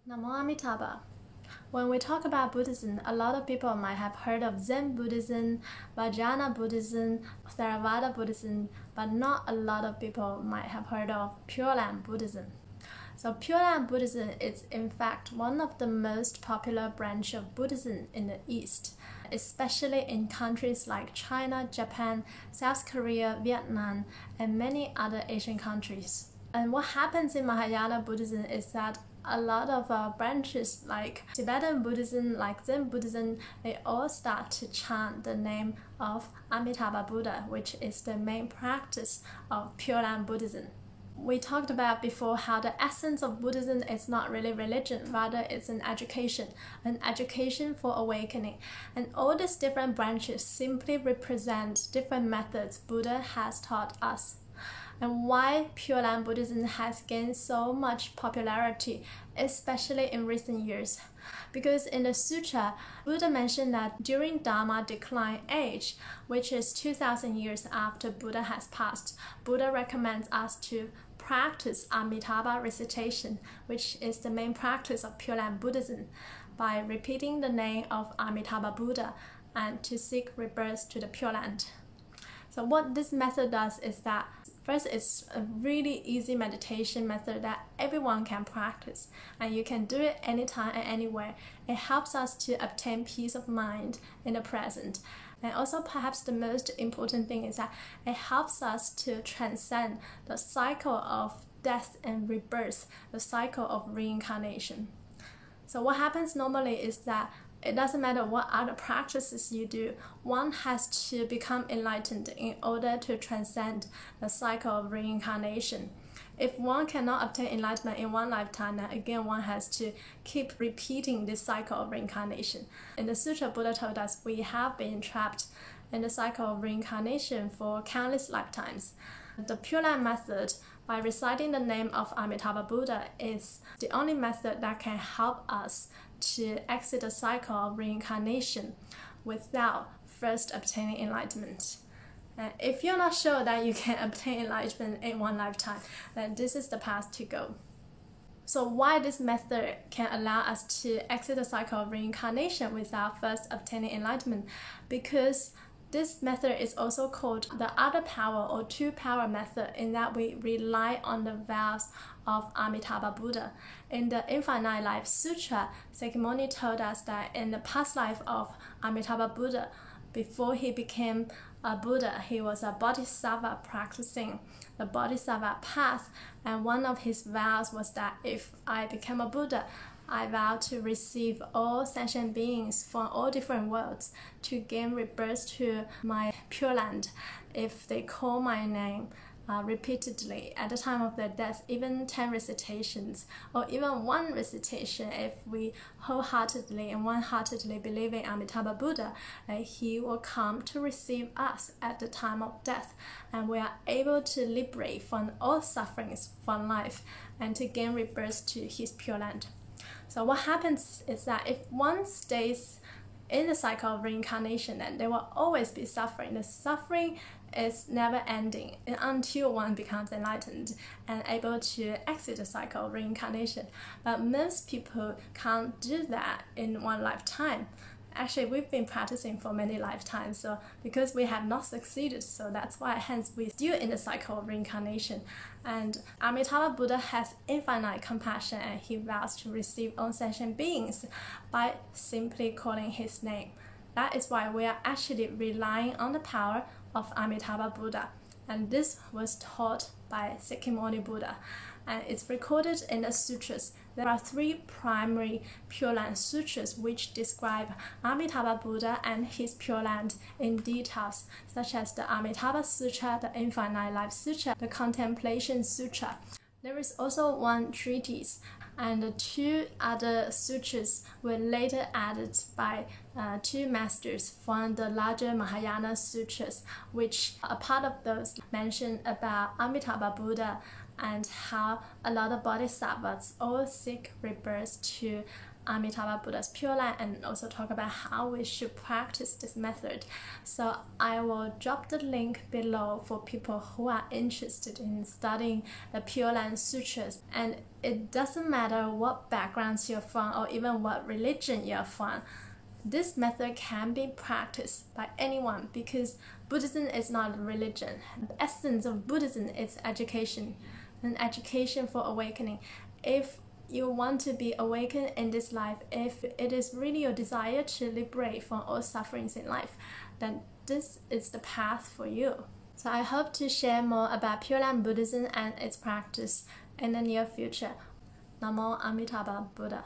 Namen Amitabha. When we talk about Buddhism, a lot of people might have heard of Zen Buddhism, Vajrayana Buddhism, Theravada Buddhism, but not a lot of people might have heard of Pure Land Buddhism. So Pure Land Buddhism is in fact one of the most popular branch of Buddhism in the East, especially in countries like China, Japan, South Korea, Vietnam, and many other Asian countries. And what happens in Mahayana Buddhism is that a lot of branches like Tibetan Buddhism, like Zen Buddhism, they all start to chant the name of Amitabha Buddha, which is the main practice of Pure Land Buddhism. We talked about before how the essence of Buddhism is not really religion, rather it's an education for awakening. And all these different branches simply represent different methods Buddha has taught us. And why Pure Land Buddhism has gained so much popularity, especially in recent years. Because in the sutra, Buddha mentioned that during Dharma decline age, which is 2,000 years after Buddha has passed, Buddha recommends us to practice Amitabha recitation, which is the main practice of Pure Land Buddhism, by repeating the name of Amitabha Buddha and to seek rebirth to the Pure Land. So what this method does is that first, it's a really easy meditation method that everyone can practice, and you can do it anytime and anywhere. It helps us to obtain peace of mind in the present. And also perhaps the most important thing is that it helps us to transcend the cycle of death and rebirth, the cycle of reincarnation. So what happens normally is that it doesn't matter what other practices you do, one has to become enlightened in order to transcend the cycle of reincarnation. If one cannot obtain enlightenment in one lifetime, then again one has to keep repeating this cycle of reincarnation. In the sutra, Buddha told us we have been trapped in the cycle of reincarnation for countless lifetimes. The Pure Land method, by reciting the name of Amitabha Buddha, is the only method that can help us to exit the cycle of reincarnation without first obtaining enlightenment. And if you're not sure that you can obtain enlightenment in one lifetime, then this is the path to go. So why this method can allow us to exit the cycle of reincarnation without first obtaining enlightenment? Because this method is also called the other power or two power method, in that we rely on the vows of Amitabha Buddha. In the Infinite Life Sutra, Sakyamuni told us that in the past life of Amitabha Buddha, before he became a Buddha, he was a Bodhisattva practicing the Bodhisattva path, and one of his vows was that if I become a Buddha, I vow to receive all sentient beings from all different worlds to gain rebirth to my Pure Land if they call my name repeatedly at the time of their death, even 10 recitations or even one recitation. If we wholeheartedly and one-heartedly believe in Amitabha Buddha, he will come to receive us at the time of death, and we are able to liberate from all sufferings from life and to gain rebirth to his Pure Land. So what happens is that if one stays in the cycle of reincarnation, then there will always be suffering. The suffering is never ending until one becomes enlightened and able to exit the cycle of reincarnation. But most people can't do that in one lifetime. Actually, we've been practicing for many lifetimes, so because we have not succeeded, so that's why hence we're still in the cycle of reincarnation. And Amitabha Buddha has infinite compassion, and he vows to receive all sentient beings by simply calling his name. That is why we are actually relying on the power of Amitabha Buddha. And this was taught by Sakyamuni Buddha, and it's recorded in the sutras. There are 3 primary Pure Land sutras which describe Amitabha Buddha and his Pure Land in details, such as the Amitabha Sutra, the Infinite Life Sutra, the Contemplation Sutra. There is also one treatise, and the 2 other sutras were later added by 2 masters from the larger Mahayana sutras, which a part of those mention about Amitabha Buddha and how a lot of bodhisattvas all seek rebirth to Amitabha Buddha's Pure Land and also talk about how we should practice this method. So I will drop the link below for people who are interested in studying the Pure Land Sutras. And it doesn't matter what backgrounds you're from or even what religion you're from. This method can be practiced by anyone because Buddhism is not a religion. The essence of Buddhism is education, an education for awakening. If you want to be awakened in this life, if it is really your desire to liberate from all sufferings in life, then this is the path for you. So I hope to share more about Pure Land Buddhism and its practice in the near future. Namen Amitabha Buddha.